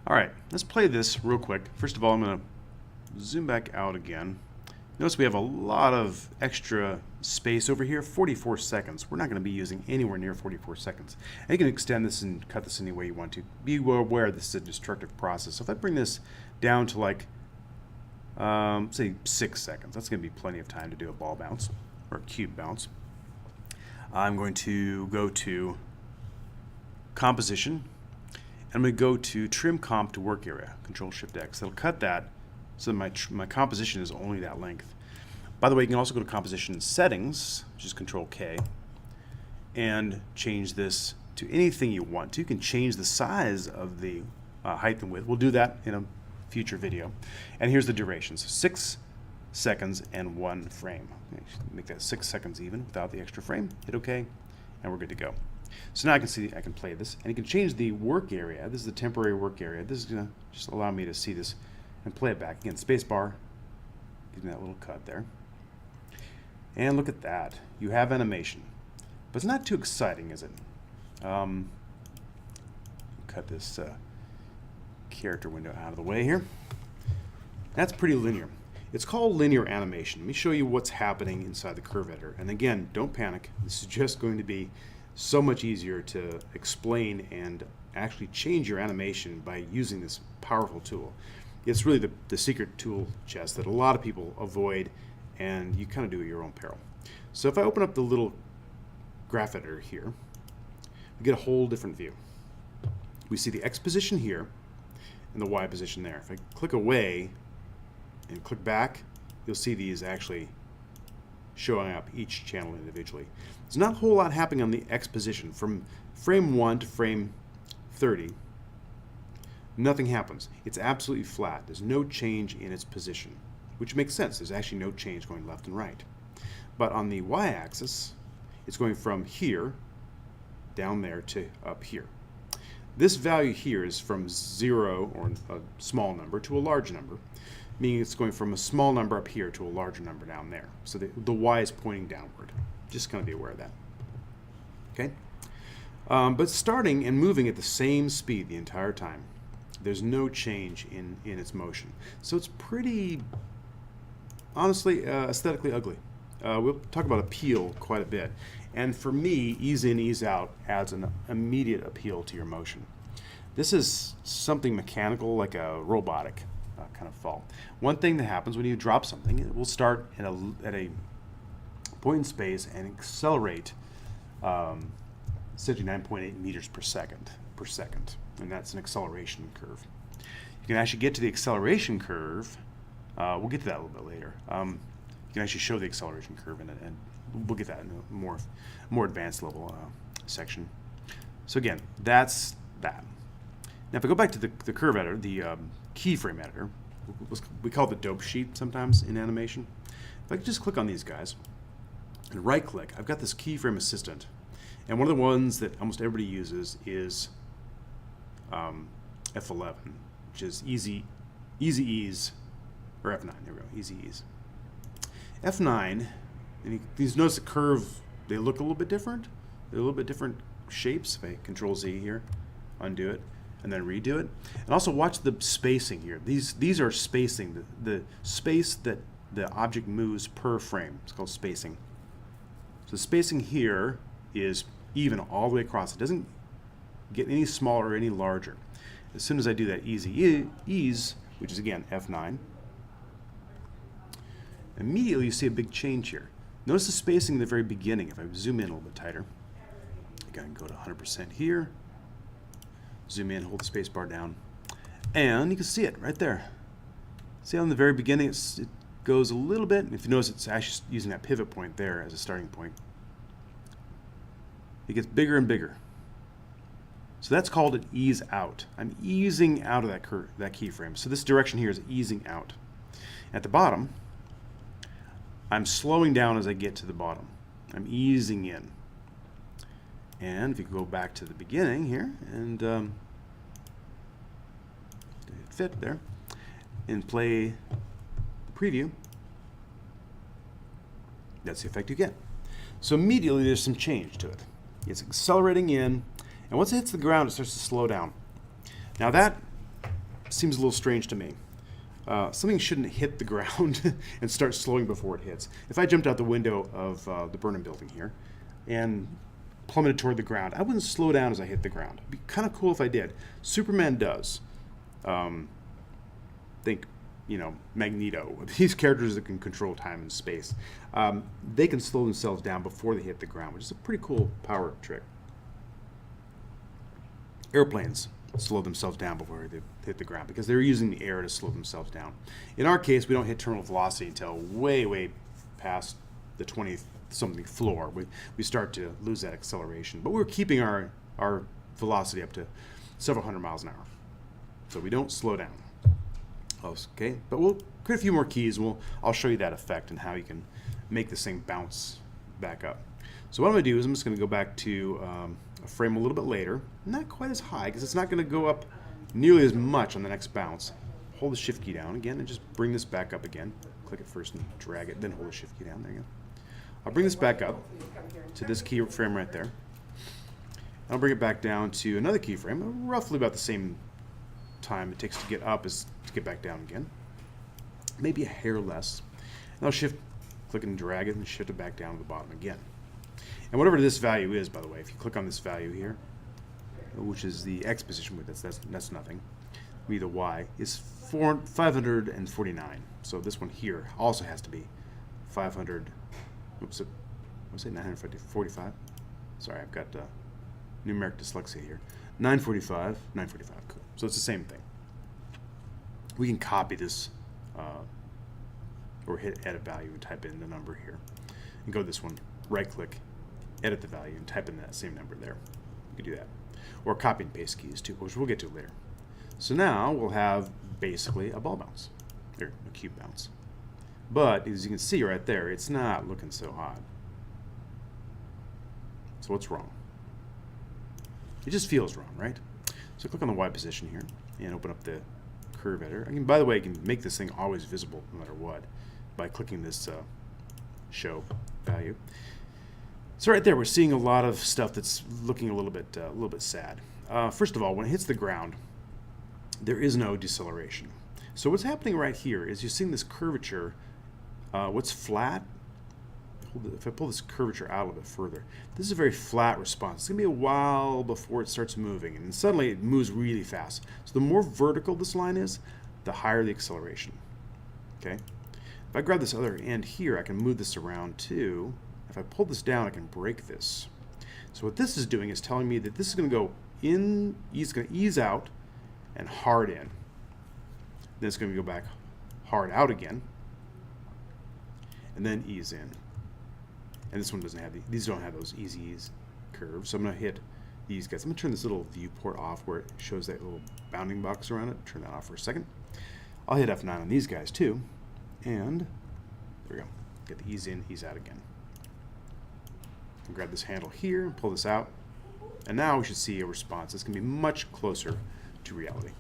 All right, let's play this real quick. First of all, I'm going to zoom back out again. Notice we have a lot of extra space over here, 44 seconds. We're not going to be using anywhere near 44 seconds. And you can extend this and cut this any way you want to. Be aware this is a destructive process. So if I bring this down to like, say 6 seconds, that's going to be plenty of time to do a ball bounce or a cube bounce. I'm going to go to Composition. I'm going to go to Trim Comp to Work Area, Control-Shift-X. That'll cut that so my composition is only that length. By the way, you can also go to Composition Settings, which is Control-K, and change this to anything you want to. You can change the size of the height and width. We'll do that in a future video. And here's the durations, 6 seconds and 1 frame. Make that 6 seconds even without the extra frame. Hit OK, and we're good to go. So now I can see, I can play this, and you can change the work area. This is the temporary work area. This is going to just allow me to see this and play it back. Again, space bar, giving that little cut there. And look at that. You have animation. But it's not too exciting, is it? Cut this character window out of the way here. That's pretty linear. It's called linear animation. Let me show you what's happening inside the curve editor. And again, don't panic. This is just going to be so much easier to explain and actually change your animation by using this powerful tool. It's really the secret tool chest that a lot of people avoid, and you kind of do at your own peril. So if I open up the little graph editor here, we get a whole different view. We see the X position here and the Y position there. If I click away and click back, you'll see these actually showing up each channel individually. There's not a whole lot happening on the X position. From frame 1 to frame 30, nothing happens. It's absolutely flat. There's no change in its position, which makes sense. There's actually no change going left and right. But on the Y-axis, it's going from here, down there, to up here. This value here is from 0, or a small number, to a large number, meaning it's going from a small number up here to a larger number down there. So the Y is pointing downward. Just kind of be aware of that. Okay? But starting and moving at the same speed the entire time. There's no change in its motion. So it's pretty, honestly, aesthetically ugly. We'll talk about appeal quite a bit. And for me, ease in, ease out adds an immediate appeal to your motion. This is something mechanical, like a robotic kind of fall. One thing that happens when you drop something, it will start at a point in space and accelerate 79.8 meters per second. And that's an acceleration curve. You can actually get to the acceleration curve. We'll get to that a little bit later. You can actually show the acceleration curve in it, and we'll get that in a more advanced level section. So again, that's that. Now if I go back to the curve editor, the keyframe editor, we call it the dope sheet sometimes in animation. If I could just click on these guys and right click, I've got this keyframe assistant. And one of the ones that almost everybody uses is F11, which is Easy Ease, or F9, there we go, Easy Ease. F9, and you notice the curve, they look a little bit different. They're a little bit different shapes. If I Control Z here, undo it, and then redo it. And also watch the spacing here. These are spacing, the space that the object moves per frame. It's called spacing. So the spacing here is even all the way across. It doesn't get any smaller or any larger. As soon as I do that Easy Ease, which is again F9, immediately you see a big change here. Notice the spacing in the very beginning. If I zoom in a little bit tighter, I can go to 100% here, zoom in, hold the space bar down, and you can see it right there. See how in the very beginning it goes a little bit? If you notice, it's actually using that pivot point there as a starting point. It gets bigger and bigger. So that's called an ease out. I'm easing out of that keyframe. So this direction here is easing out. At the bottom, I'm slowing down as I get to the bottom. I'm easing in. And if you go back to the beginning here and fit there and play the preview, that's the effect you get. So immediately there's some change to it. It's accelerating in, and once it hits the ground, it starts to slow down. Now that seems a little strange to me. Something shouldn't hit the ground and start slowing before it hits. If I jumped out the window of the Burnham building here and plummeted toward the ground, I wouldn't slow down as I hit the ground. It'd be kind of cool if I did. Superman does. Think, Magneto. These characters that can control time and space. They can slow themselves down before they hit the ground, which is a pretty cool power trick. Airplanes slow themselves down before they hit the ground because they're using the air to slow themselves down. In our case, we don't hit terminal velocity until way past the 20-something floor. We start to lose that acceleration. But we're keeping our velocity up to several hundred miles an hour. So we don't slow down. Okay, but we'll create a few more keys and I'll show you that effect and how you can make this thing bounce back up. So what I'm going to do is I'm just going to go back to a frame a little bit later, not quite as high because it's not going to go up nearly as much on the next bounce. Hold the shift key down again and just bring this back up again. Click it first and drag it, then hold the shift key down. There you go. I'll bring this back up to this keyframe right there. I'll bring it back down to another keyframe, roughly about the same time it takes to get up as to get back down again. Maybe a hair less. And I'll click and drag it and shift it back down to the bottom again. And whatever this value is, by the way, if you click on this value here, which is the X position with that's nothing. Be the Y is 549. So this one here also has to be 500. Oops, what's it? 945. Sorry, I've got numeric dyslexia here. 945. Cool. So it's the same thing. We can copy this or hit edit value and type in the number here, and go to this one. Right click, edit the value, and type in that same number there. You can do that. Or copy and paste keys too, which we'll get to later. So now we'll have basically a ball bounce, or a cube bounce. But as you can see right there, it's not looking so hot. So what's wrong? It just feels wrong, right? So click on the Y position here and open up the curve editor. By the way, you can make this thing always visible no matter what by clicking this show value. So right there, we're seeing a lot of stuff that's looking a little bit sad. First of all, when it hits the ground, there is no deceleration. So what's happening right here is you're seeing this curvature. What's flat? If I pull this curvature out a little bit further, this is a very flat response. It's going to be a while before it starts moving, and suddenly it moves really fast. So the more vertical this line is, the higher the acceleration. Okay. If I grab this other end here, I can move this around too. If I pull this down, I can break this. So what this is doing is telling me that this is going to go in, it's going to ease out and hard in. Then it's going to go back hard out again, and then ease in. And this one doesn't have these don't have those easy ease curves. So I'm going to hit these guys. I'm going to turn this little viewport off where it shows that little bounding box around it. Turn that off for a second. I'll hit F9 on these guys too. And there we go. Get the ease in, ease out again. And grab this handle here and pull this out. And now we should see a response that's going to be much closer to reality.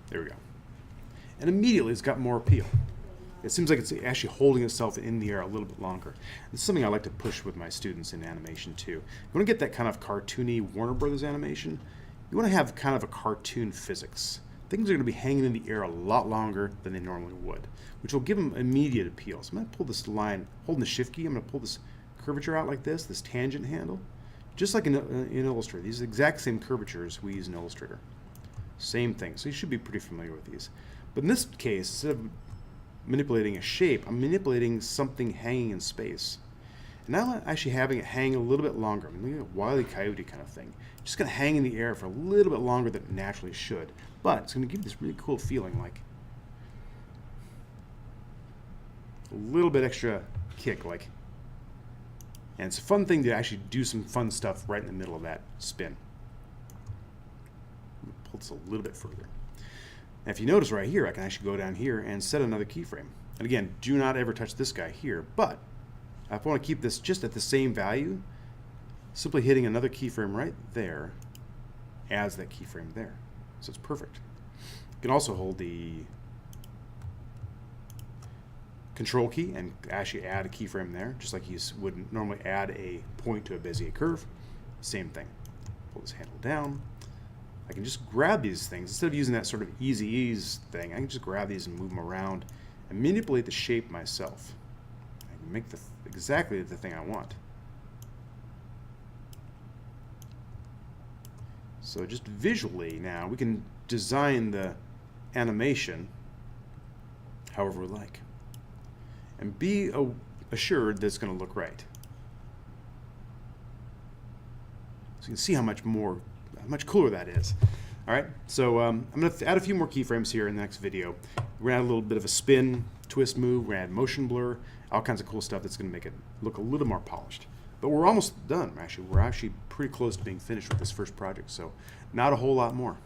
There we go. And immediately it's got more appeal. It seems like it's actually holding itself in the air a little bit longer. This is something I like to push with my students in animation too. You want to get that kind of cartoony Warner Brothers animation. You want to have kind of a cartoon physics. Things are going to be hanging in the air a lot longer than they normally would, which will give them immediate appeal. So I'm going to pull this line, holding the shift key, I'm going to pull this curvature out like this tangent handle, just like in Illustrator. These are the exact same curvatures we use in Illustrator. Same thing. So you should be pretty familiar with these. But in this case, instead of manipulating a shape, I'm manipulating something hanging in space. And now I'm actually having it hang a little bit longer. I'm looking at a Wile E. Coyote kind of thing. Just going to hang in the air for a little bit longer than it naturally should. But it's going to give you this really cool feeling, like a little bit extra kick, like. And it's a fun thing to actually do some fun stuff right in the middle of that spin. Pull this a little bit further. Now, if you notice right here, I can actually go down here and set another keyframe. And again, do not ever touch this guy here. But if I want to keep this just at the same value, simply hitting another keyframe right there adds that keyframe there. So it's perfect. You can also hold the Control key and actually add a keyframe there, just like you would normally add a point to a Bezier curve. Same thing. pull this handle down. I can just grab these things. Instead of using that sort of easy ease thing, I can just grab these and move them around and manipulate the shape myself. I can make exactly the thing I want. So just visually now, we can design the animation however we like. And be assured that it's going to look right. So you can see how much cooler that is. All right, so I'm going to add a few more keyframes here in the next video. We're going to add a little bit of a spin, twist move, we're going to add motion blur, all kinds of cool stuff that's going to make it look a little more polished. But we're almost done, actually. We're actually pretty close to being finished with this first project, so not a whole lot more.